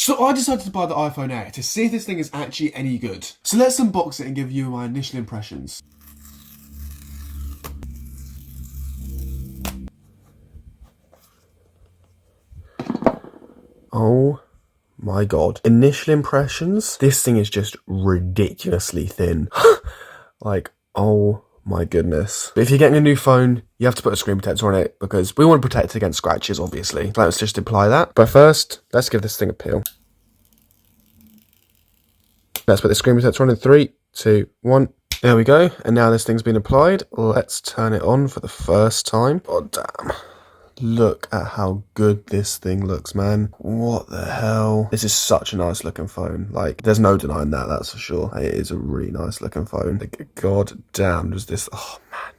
So I decided to buy the iPhone Air to see if this thing is actually any good. So let's unbox it and give you my initial impressions. Oh my god. Initial impressions? This thing is just ridiculously thin. Like, oh my goodness. But if you're getting a new phone, you have to put a screen protector on it because we want to protect it against scratches, obviously. Let's just imply that. But first, let's give this thing a peel. Let's put the screen protector on in 3, 2, 1. There we go. And now this thing's been applied. Let's turn it on for the first time. God damn. Look at how good this thing looks, man. What the hell? This is such a nice looking phone. Like, there's no denying that, that's for sure. It is a really nice looking phone. Like, god damn, does this... Oh, man.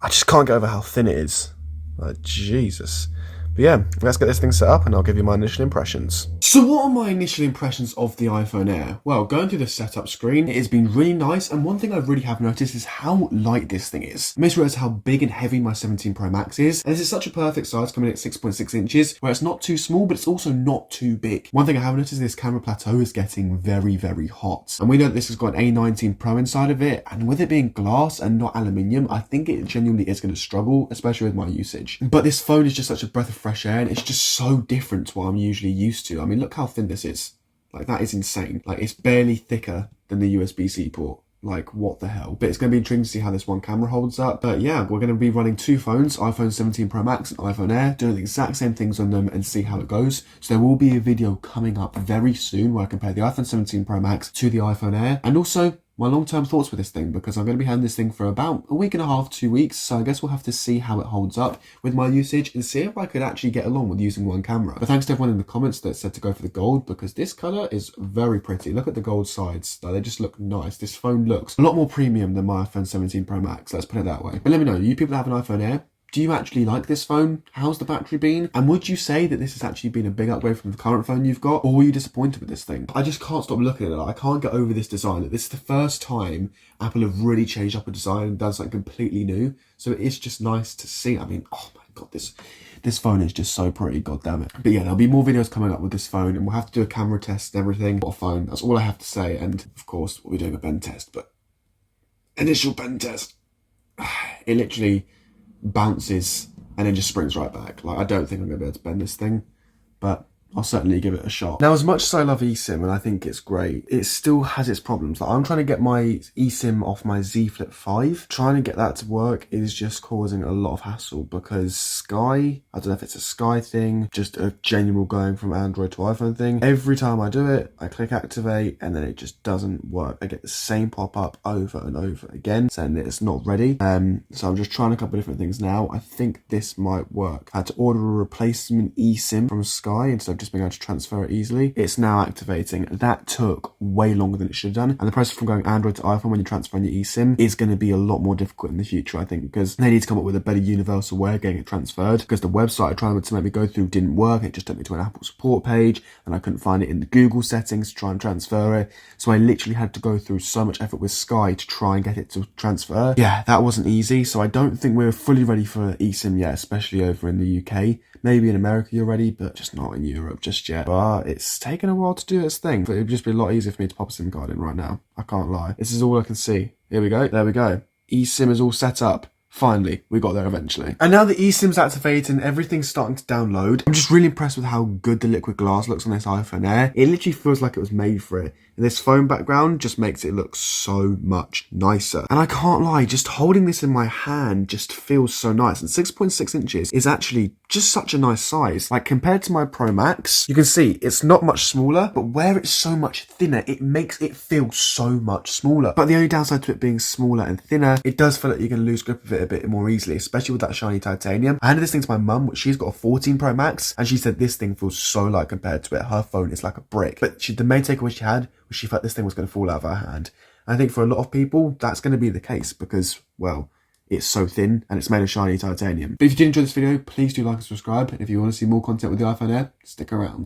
I just can't get over how thin it is. Like, Jesus. But yeah, let's get this thing set up and I'll give you my initial impressions. So what are my initial impressions of the iPhone Air? Well, going through the setup screen, it has been really nice, and one thing I really have noticed is how light this thing is. It makes me realize how big and heavy my 17 Pro Max is, and this is such a perfect size, coming in at 6.6 inches, where it's not too small, but it's also not too big. One thing I have noticed is this camera plateau is getting very, very hot. And we know that this has got an A19 Pro inside of it, and with it being glass and not aluminium, I think it genuinely is going to struggle, especially with my usage. But this phone is just such a breath of fresh air, and it's just so different to what I'm usually used to. I mean, look how thin this is. Like, that is insane. Like, it's barely thicker than the USB-C port. Like, what the hell? But it's going to be intriguing to see how this one camera holds up. But yeah, we're going to be running two phones, iPhone 17 Pro Max and iPhone Air, doing the exact same things on them and see how it goes. So there will be a video coming up very soon where I compare the iPhone 17 Pro Max to the iPhone Air, and also my long-term thoughts with this thing, because I'm going to be having this thing for about a week and a half, 2 weeks, so I guess we'll have to see how it holds up with my usage and see if I could actually get along with using one camera. But thanks to everyone in the comments that said to go for the gold, because this colour is very pretty. Look at the gold sides, they just look nice. This phone looks a lot more premium than my iPhone 17 Pro Max, let's put it that way. But let me know, you people that have an iPhone Air, do you actually like this phone? How's the battery been? And would you say that this has actually been a big upgrade from the current phone you've got? Or were you disappointed with this thing? I just can't stop looking at it. I can't get over this design. This is the first time Apple have really changed up a design and done something completely new. So it is just nice to see. I mean, oh my god, this phone is just so pretty, god damn it. But yeah, there'll be more videos coming up with this phone, and we'll have to do a camera test and everything. What a phone. That's all I have to say. And of course, we'll be doing a bend test, but initial bend test. It literally bounces and then just springs right back. Like, I don't think I'm going to be able to bend this thing, but I'll certainly give it a shot. Now, as much as I love eSIM and I think it's great, it still has its problems. Like, I'm trying to get my eSIM off my Z Flip 5. Trying to get that to work is just causing a lot of hassle because Sky, I don't know if it's a Sky thing, just a general going from Android to iPhone thing. Every time I do it, I click activate and then it just doesn't work. I get the same pop-up over and over again saying that it's not ready. So I'm just trying a couple of different things now. I think this might work. I had to order a replacement eSIM from Sky instead of just being able to transfer it easily. It's now activating. That took way longer than it should have done, and the process from going Android to iPhone when you're transferring your eSIM is going to be a lot more difficult in the future, I think, because they need to come up with a better universal way of getting it transferred, because the website I tried to make me go through didn't work. It just took me to an Apple support page and I couldn't find it in the Google settings to try and transfer it, so I literally had to go through so much effort with Sky to try and get it to transfer. Yeah, that wasn't easy, so I don't think we're fully ready for eSIM yet, especially over in the UK. Maybe in America you're ready, but just not in Europe just yet. But it's taken a while to do its thing. But it'd just be a lot easier for me to pop a SIM card in right now. I can't lie. This is all I can see. Here we go. There we go. eSIM is all set up. Finally, we got there eventually. And now the eSIM's activated and everything's starting to download. I'm just really impressed with how good the liquid glass looks on this iPhone Air. It literally feels like it was made for it. And this phone background just makes it look so much nicer. And I can't lie, just holding this in my hand just feels so nice. And 6.6 inches is actually just such a nice size. Like, compared to my Pro Max, you can see it's not much smaller, but where it's so much thinner, it makes it feel so much smaller. But the only downside to it being smaller and thinner, it does feel like you can lose grip of it a bit more easily, especially with that shiny titanium. I handed this thing to my mum, which she's got a 14 Pro Max, and she said this thing feels so light compared to it. Her phone is like a brick. But the main takeaway she had was she felt this thing was going to fall out of her hand. And I think for a lot of people, that's going to be the case because, well, it's so thin and it's made of shiny titanium. But if you did enjoy this video, please do like and subscribe. And if you want to see more content with the iPhone Air, stick around.